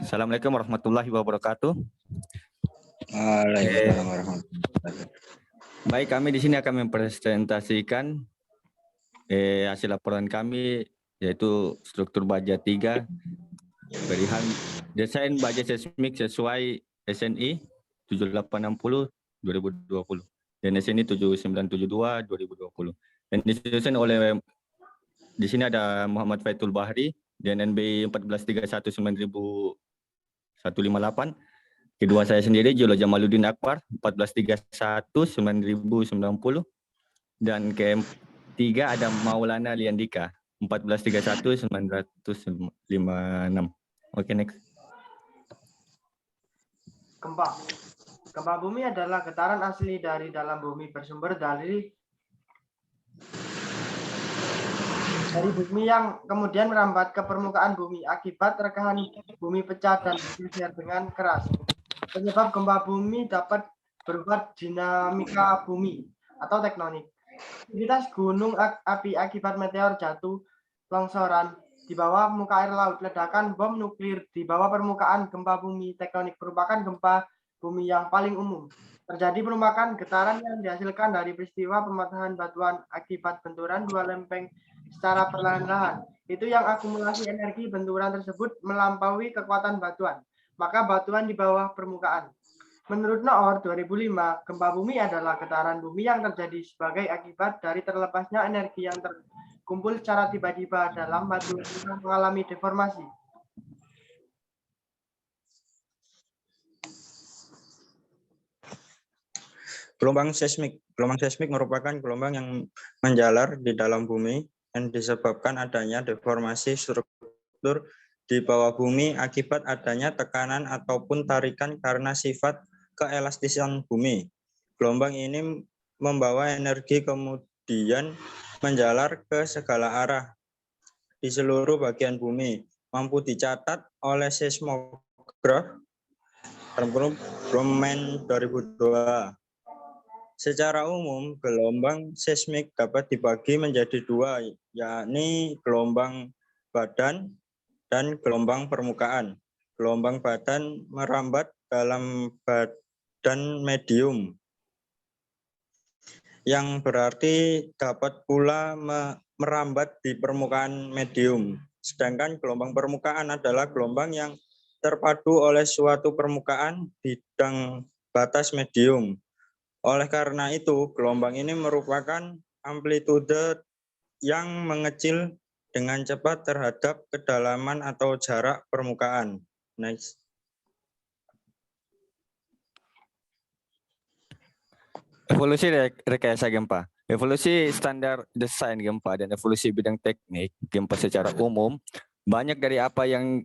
Assalamualaikum warahmatullahi wabarakatuh. Waalaikumsalam warahmatullahi wabarakatuh. Baik, kami di sini akan mempresentasikan hasil laporan kami, yaitu struktur baja 3, perihal desain baja seismik sesuai SNI 7860 2020 dan SNI 7972 2020. Dan disusun oleh, di sini ada Muhammad Faithul Bahri, DNB 14319158. Kedua saya sendiri Jolo Jamaluddin Akbar 14319090, dan ketiga ada Maulana Liandika 14319056. Oke, next. Gempa bumi adalah getaran asli dari dalam bumi bersumber dari bumi yang kemudian merambat ke permukaan bumi akibat rekahan bumi pecah dan bergeser dengan keras. Penyebab gempa bumi dapat berupa dinamika bumi atau tektonik, aktivitas gunung api akibat meteor jatuh, longsoran di bawah muka air laut, ledakan bom nuklir di bawah permukaan. Gempa bumi tektonik merupakan gempa bumi yang paling umum. Terjadi perombakan getaran yang dihasilkan dari peristiwa pematahan batuan akibat benturan dua lempeng secara perlahan-lahan. Itu yang akumulasi energi benturan tersebut melampaui kekuatan batuan, maka batuan di bawah permukaan. Menurut Noor 2005, gempa bumi adalah getaran bumi yang terjadi sebagai akibat dari terlepasnya energi yang terkumpul secara tiba-tiba dalam batuan yang mengalami deformasi. Gelombang seismik. Gelombang seismik merupakan gelombang yang menjalar di dalam bumi yang disebabkan adanya deformasi struktur di bawah bumi akibat adanya tekanan ataupun tarikan karena sifat keelastisan bumi. Gelombang ini membawa energi kemudian menjalar ke segala arah di seluruh bagian bumi, mampu dicatat oleh seismograf Bromen 2002. Secara umum, gelombang seismik dapat dibagi menjadi dua, yakni gelombang badan dan gelombang permukaan. Gelombang badan merambat dalam badan medium, yang berarti dapat pula merambat di permukaan medium. Sedangkan gelombang permukaan adalah gelombang yang terpadu oleh suatu permukaan bidang batas medium. Oleh karena itu, gelombang ini merupakan amplitude yang mengecil dengan cepat terhadap kedalaman atau jarak permukaan. Next. Evolusi rekayasa gempa. Evolusi standar desain gempa dan evolusi bidang teknik gempa secara umum, banyak dari apa yang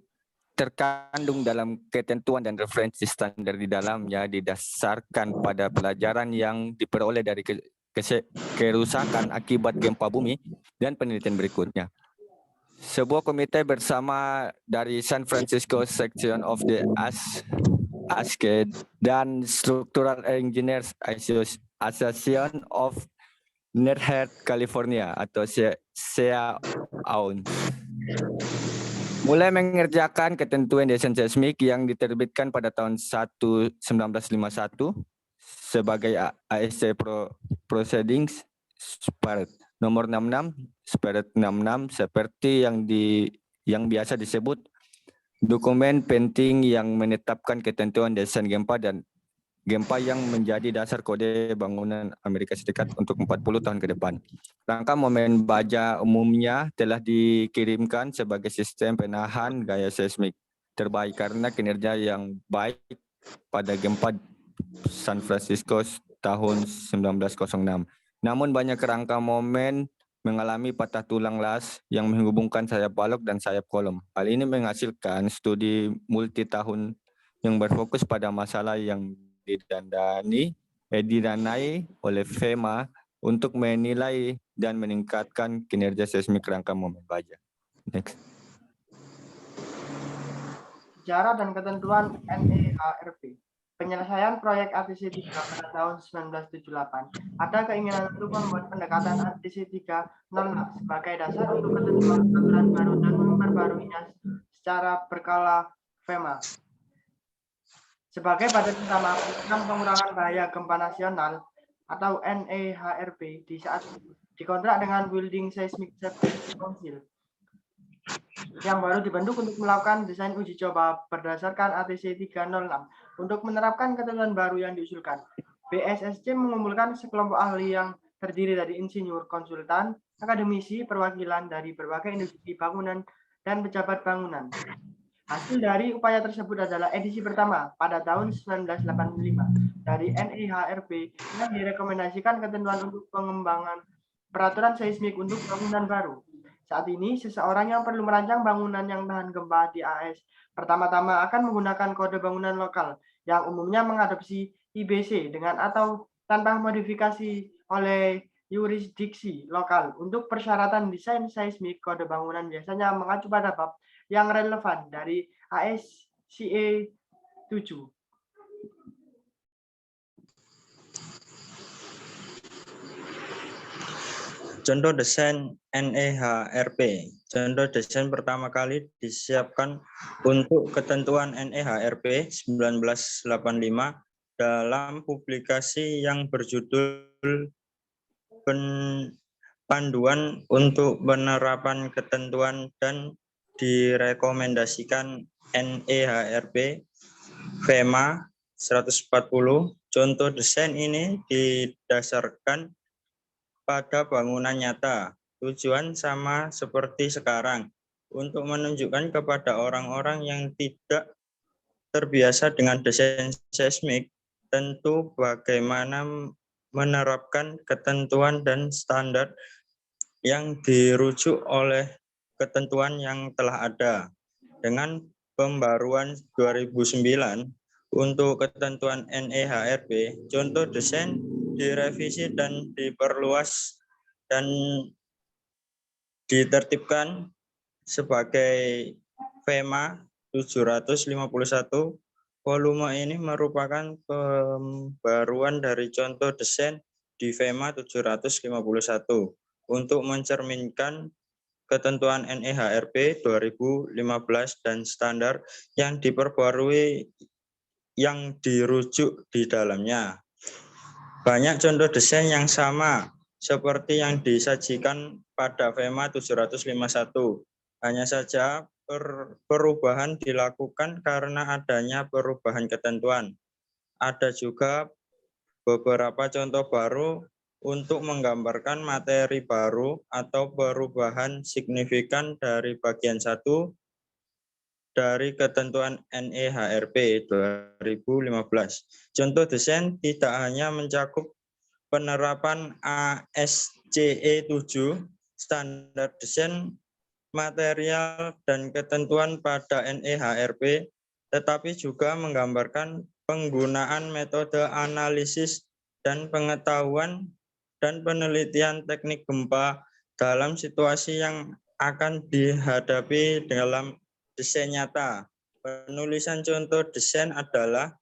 terkandung dalam ketentuan dan referensi standar di dalamnya didasarkan pada pelajaran yang diperoleh dari kerusakan akibat gempa bumi dan penelitian berikutnya. Sebuah komite bersama dari San Francisco Section of the ASCE dan Structural Engineers Association of Northern California atau SEAON mulai mengerjakan ketentuan desain seismik yang diterbitkan pada tahun 1951 sebagai ASC Proceedings Spirit nomor 66 Spirit 66 seperti yang biasa disebut dokumen penting yang menetapkan ketentuan desain gempa dan gempa yang menjadi dasar kode bangunan Amerika Serikat untuk 40 tahun ke depan. Rangka momen baja umumnya telah dikirimkan sebagai sistem penahan gaya seismik terbaik karena kinerja yang baik pada gempa San Francisco tahun 1906. Namun banyak rangka momen mengalami patah tulang las yang menghubungkan sayap balok dan sayap kolom. Hal ini menghasilkan studi multi tahun yang berfokus pada masalah yang didanai oleh FEMA untuk menilai dan meningkatkan kinerja seismik rangka momen baja. Next. Sejarah dan ketentuan NEHRP. Penyelesaian proyek ATC 3 pada tahun 1978. Ada keinginan untuk membuat pendekatan ATC 3 sebagai dasar untuk ketentuan peraturan baru dan memperbaruinya secara berkala FEMA. Sebagai badan utama program pengurangan bahaya gempa nasional atau NEHRP di saat dikontrak dengan Building Seismic Safety Council yang baru dibentuk untuk melakukan desain uji coba berdasarkan ATC 306 untuk menerapkan ketentuan baru yang diusulkan. BSSC mengumpulkan sekelompok ahli yang terdiri dari insinyur, konsultan, akademisi, perwakilan dari berbagai industri bangunan, dan pejabat bangunan. Hasil dari upaya tersebut adalah edisi pertama pada tahun 1985 dari NEHRP yang direkomendasikan ketentuan untuk pengembangan peraturan seismik untuk bangunan baru. Saat ini, seseorang yang perlu merancang bangunan yang tahan gempa di AS pertama-tama akan menggunakan kode bangunan lokal yang umumnya mengadopsi IBC dengan atau tanpa modifikasi oleh yurisdiksi lokal. Untuk persyaratan desain seismik, kode bangunan biasanya mengacu pada bab yang relevan dari ASCE 7. Contoh desain NEHRP. Contoh desain pertama kali disiapkan untuk ketentuan NEHRP 1985 dalam publikasi yang berjudul Panduan untuk Penerapan Ketentuan dan direkomendasikan NEHRP FEMA 140. Contoh desain ini didasarkan pada bangunan nyata. Tujuan sama seperti sekarang, untuk menunjukkan kepada orang-orang yang tidak terbiasa dengan desain seismik, tentu bagaimana menerapkan ketentuan dan standar yang dirujuk oleh ketentuan yang telah ada. Dengan pembaruan 2009 untuk ketentuan NEHRP, contoh desain direvisi dan diperluas dan ditertibkan sebagai FEMA 751. Volume ini merupakan pembaruan dari contoh desain di FEMA 751 untuk mencerminkan ketentuan NEHRP 2015 dan standar yang diperbarui yang dirujuk di dalamnya. Banyak contoh desain yang sama seperti yang disajikan pada FEMA 751. Hanya saja perubahan dilakukan karena adanya perubahan ketentuan. Ada juga beberapa contoh baru untuk menggambarkan materi baru atau perubahan signifikan dari bagian 1 dari ketentuan NEHRP 2015. Contoh desain tidak hanya mencakup penerapan ASCE 7, standar desain material dan ketentuan pada NEHRP, tetapi juga menggambarkan penggunaan metode analisis dan pengetahuan dan penelitian teknik gempa dalam situasi yang akan dihadapi dalam desain nyata. Penulisan contoh desain adalah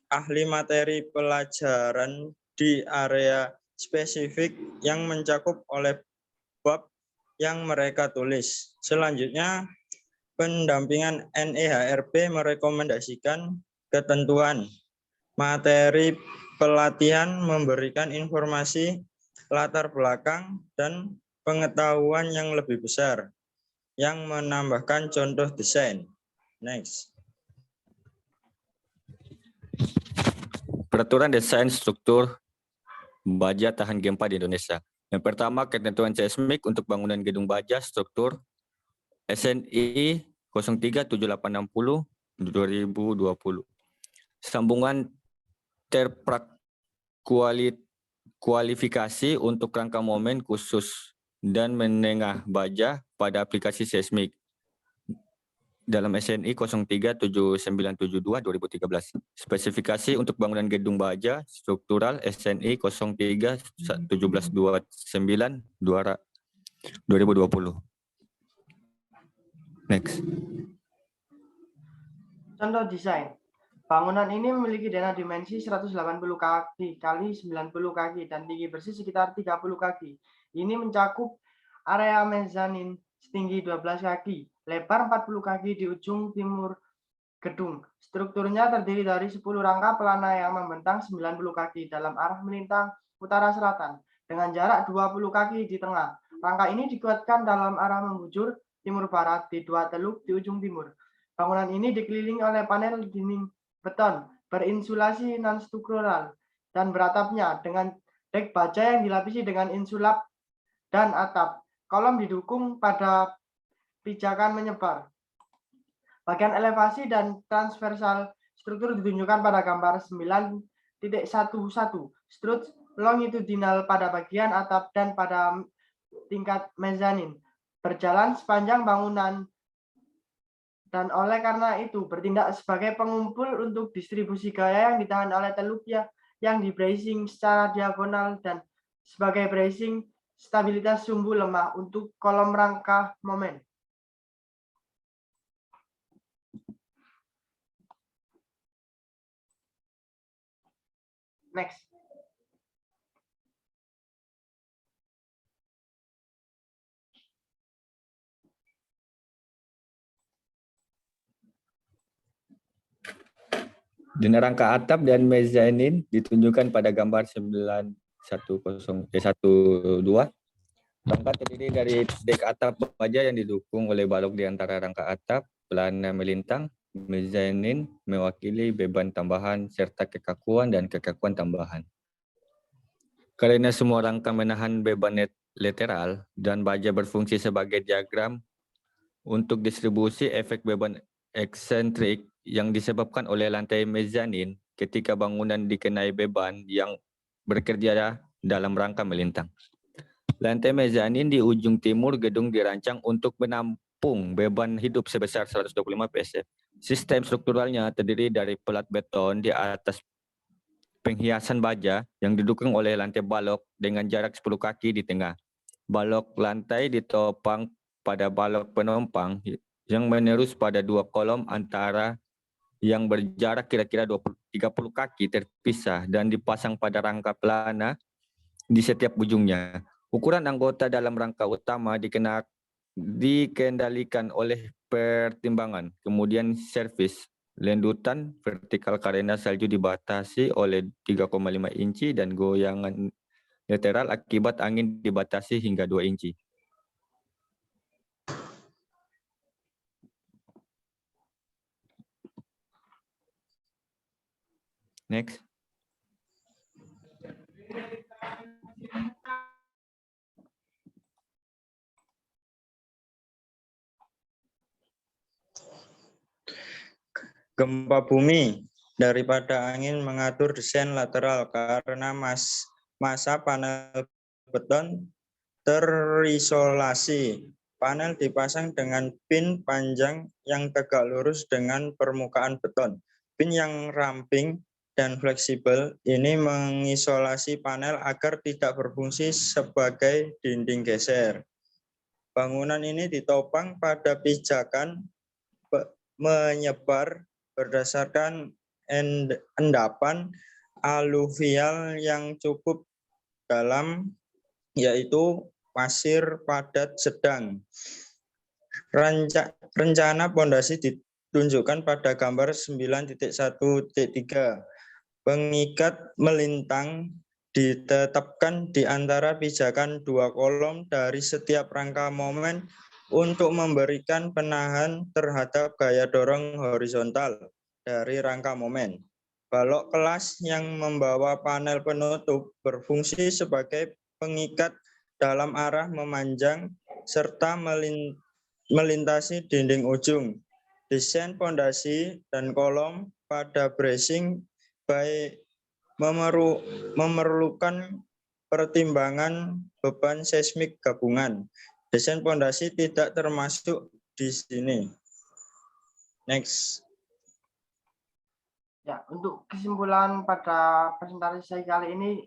ahli materi pelajaran di area spesifik yang mencakup oleh bab yang mereka tulis. Selanjutnya, pendampingan NEHRP merekomendasikan ketentuan materi pelatihan, memberikan informasi latar belakang dan pengetahuan yang lebih besar yang menambahkan contoh desain. Next. Peraturan desain struktur baja tahan gempa di Indonesia. Yang pertama, ketentuan seismik untuk bangunan gedung baja struktur SNI 037860 2020. Sambungan terprakualifikasi untuk rangka momen khusus dan menengah baja pada aplikasi seismik dalam SNI 037972 2013. Spesifikasi untuk bangunan gedung baja struktural SNI 031729 2020. Next. Contoh desain. Bangunan ini memiliki dana dimensi 180 kaki kali 90 kaki dan tinggi bersih sekitar 30 kaki. Ini mencakup area mezanin setinggi 12 kaki, lebar 40 kaki di ujung timur gedung. Strukturnya terdiri dari 10 rangka pelana yang membentang 90 kaki dalam arah melintang utara selatan dengan jarak 20 kaki di tengah. Rangka ini dikuatkan dalam arah membujur timur barat di 2 teluk di ujung timur. Bangunan ini dikelilingi oleh panel dinding beton berinsulasi non-struktural dan beratapnya dengan dek baja yang dilapisi dengan insulap dan atap. Kolom didukung pada pijakan menyebar. Bagian elevasi dan transversal struktur ditunjukkan pada gambar 9.11. Strut longitudinal pada bagian atap dan pada tingkat mezanin berjalan sepanjang bangunan dan oleh karena itu bertindak sebagai pengumpul untuk distribusi gaya yang ditahan oleh teluk yang di bracing secara diagonal dan sebagai bracing stabilitas sumbu lemah untuk kolom rangka momen. Next. Dengan rangka atap dan mezanin ditunjukkan pada gambar 910-12. Rangka terdiri dari dek atap baja yang didukung oleh balok di antara rangka atap, pelana melintang, mezanin mewakili beban tambahan serta kekakuan dan kekakuan tambahan. Karena semua rangka menahan beban lateral dan baja berfungsi sebagai diagram untuk distribusi efek beban eksentrik yang disebabkan oleh lantai mezanin ketika bangunan dikenai beban yang bekerja dalam rangka melintang. Lantai mezanin di ujung timur gedung dirancang untuk menampung beban hidup sebesar 125 psi. Sistem strukturalnya terdiri dari pelat beton di atas penghiasan baja yang didukung oleh lantai balok dengan jarak 10 kaki di tengah. Balok lantai ditopang pada balok penumpang yang menerus pada 2 kolom antara yang berjarak kira-kira 30 kaki terpisah dan dipasang pada rangka pelana di setiap ujungnya. Ukuran anggota dalam rangka utama dikendalikan oleh pertimbangan, kemudian servis, lendutan vertikal karena salju dibatasi oleh 3,5 inci dan goyangan lateral akibat angin dibatasi hingga 2 inci. Next. Gempa bumi daripada angin mengatur desain lateral karena massa panel beton terisolasi. Panel dipasang dengan pin panjang yang tegak lurus dengan permukaan beton. Pin yang ramping dan fleksibel ini mengisolasi panel agar tidak berfungsi sebagai dinding geser. Bangunan ini ditopang pada pijakan menyebar berdasarkan endapan aluvial yang cukup dalam, yaitu pasir padat sedang. Rencana pondasi ditunjukkan pada gambar 9.1.3. Pengikat melintang ditetapkan di antara pijakan 2 kolom dari setiap rangka momen untuk memberikan penahan terhadap gaya dorong horizontal dari rangka momen. Balok kelas yang membawa panel penutup berfungsi sebagai pengikat dalam arah memanjang serta melintasi dinding ujung. Desain pondasi dan kolom pada bracing baik memerlukan pertimbangan beban seismik gabungan. Desain pondasi tidak termasuk di sini. Next. Ya, untuk kesimpulan pada presentasi saya kali ini,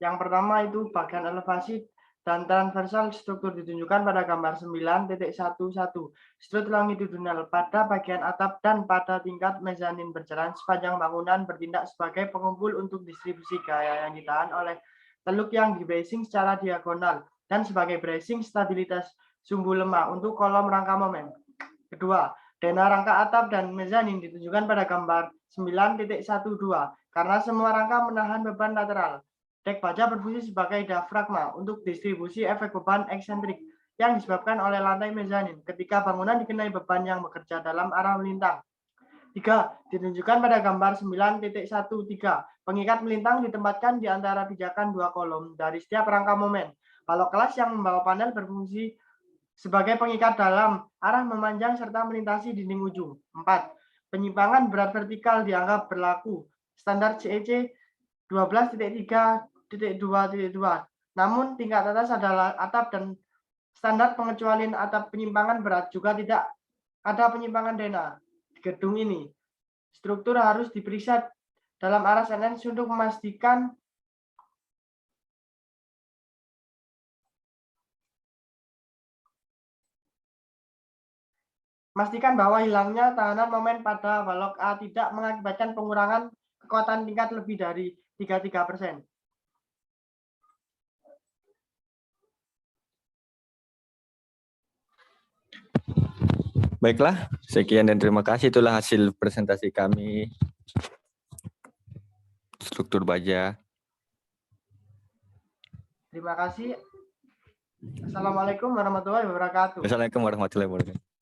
yang pertama itu bagian elevasi dan transversal struktur ditunjukkan pada gambar 9.11. Strut longitudinal pada bagian atap dan pada tingkat mezanin berjalan sepanjang bangunan bertindak sebagai pengumpul untuk distribusi gaya yang ditahan oleh teluk yang di bracing secara diagonal dan sebagai bracing stabilitas sumbu lemah untuk kolom rangka momen. Kedua, Dena rangka atap dan mezanin ditunjukkan pada gambar 9.12 karena semua rangka menahan beban lateral. Dek baja berfungsi sebagai diafragma untuk distribusi efek beban eksentrik yang disebabkan oleh lantai mezanin ketika bangunan dikenai beban yang bekerja dalam arah melintang. 3. Ditunjukkan pada gambar 9.13. Pengikat melintang ditempatkan di antara pijakan dua kolom dari setiap rangka momen. Balok kelas yang membawa panel berfungsi sebagai pengikat dalam arah memanjang serta melintasi dinding ujung. 4. Penyimpangan berat vertikal dianggap berlaku. Standar CEC 12.3.2.2. Namun tingkat atas adalah atap dan standar pengecualian atap penyimpangan berat juga tidak ada penyimpangan dena. Gedung ini. Struktur harus diperiksa dalam arah SNN untuk memastikan bahwa hilangnya tahanan momen pada balok A tidak mengakibatkan pengurangan kekuatan tingkat lebih dari 33%. Baiklah, sekian dan terima kasih. Itulah hasil presentasi kami struktur baja. Terima kasih. Assalamualaikum warahmatullahi wabarakatuh. Assalamualaikum warahmatullahi wabarakatuh.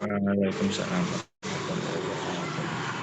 Waalaikumsalam.